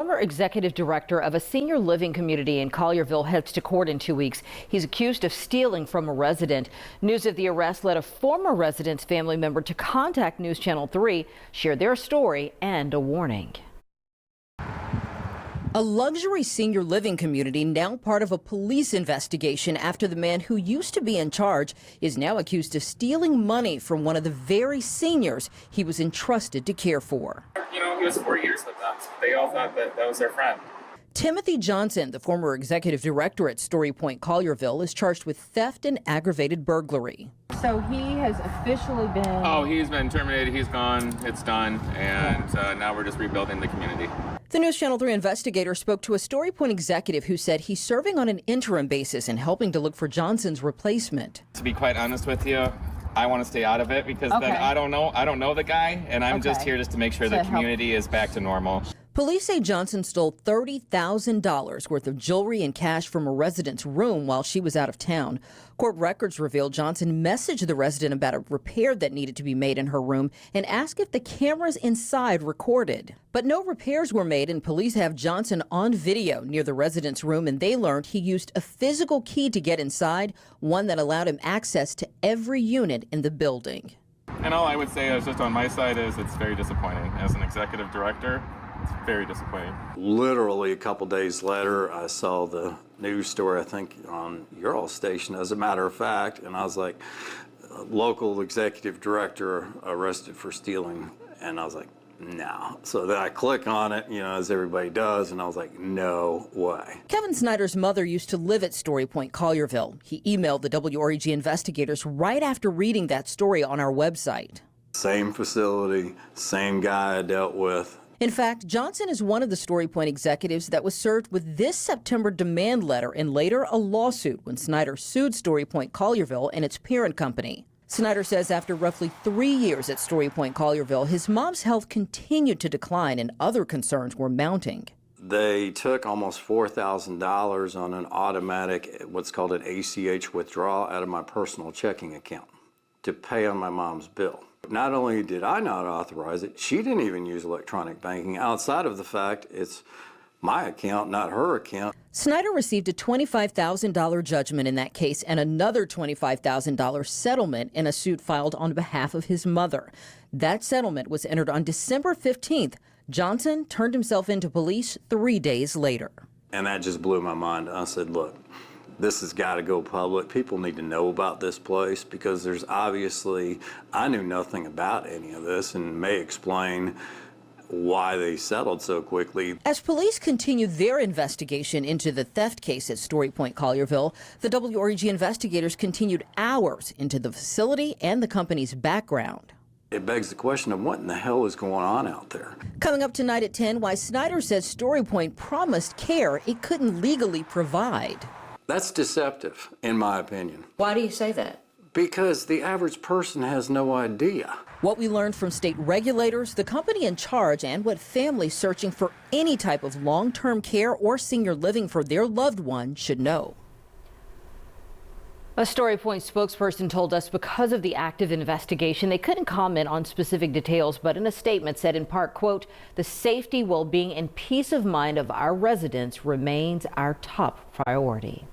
Former executive director of a senior living community in Collierville heads to court in 2 weeks. He's accused of stealing from a resident. News of the arrest led a former resident's family member to contact News Channel 3, share their story and a warning. A luxury senior living community now part of a police investigation after the man who used to be in charge is now accused of stealing money from one of the very seniors he was entrusted to care for. You know, he was 4 years with them, so they all thought that was their friend. Timothy Johnson, the former executive director at Story Point Collierville, is charged with theft and aggravated burglary. So he has officially been... Oh, he's been terminated. He's gone. It's done. And now we're just rebuilding the community. The News Channel 3 investigator spoke to a Story Point executive who said he's serving on an interim basis and helping to look for Johnson's replacement. To be quite honest with you, I want to stay out of it because then I don't know the guy, and I'm just here just to make sure the community is back to normal. Police say Johnson stole $30,000 worth of jewelry and cash from a resident's room while she was out of town. Court records reveal Johnson messaged the resident about a repair that needed to be made in her room and asked if the cameras inside recorded. But no repairs were made, and police have Johnson on video near the resident's room, and they learned he used a physical key to get inside, one that allowed him access to every unit in the building. And all I would say is just on my side is it's very disappointing. As an executive director, it's very disappointing. Literally a couple days later, I saw the news story, I think, on your all station, as a matter of fact, and I was like, local executive director arrested for stealing, and I was like, no. So then I click on it, you know, as everybody does, and I was like, no way. Kevin Snyder's mother used to live at Story Point Collierville. He emailed the WREG investigators right after reading that story on our website. Same facility, same guy I dealt with. In fact, Johnson is one of the Story Point executives that was served with this September demand letter and later a lawsuit when Snyder sued Story Point Collierville and its parent company. Snyder says after roughly 3 years at Story Point Collierville, his mom's health continued to decline and other concerns were mounting. They took almost $4,000 on an automatic, what's called an ACH withdrawal out of my personal checking account to pay on my mom's bill. Not only did I not authorize it, she didn't even use electronic banking outside of the fact it's my account, not her account. Snyder received a $25,000 judgment in that case and another $25,000 settlement in a suit filed on behalf of his mother. That settlement was entered on December 15th. Johnson turned himself into police 3 days later. And that just blew my mind. I said, look, this has got to go public. People need to know about this place because there's obviously, I knew nothing about any of this and may explain why they settled so quickly. As police continue their investigation into the theft case at Story Point Collierville, the WREG investigators continued hours into the facility and the company's background. It begs the question of what in the hell is going on out there. Coming up tonight at 10, why Snyder says Story Point promised care it couldn't legally provide. That's deceptive, in my opinion. Why do you say that? Because the average person has no idea. What we learned from state regulators, the company in charge, and what families searching for any type of long-term care or senior living for their loved one should know. A Story Point spokesperson told us because of the active investigation, they couldn't comment on specific details, but in a statement said in part, quote, "The safety, well-being, and peace of mind of our residents remains our top priority."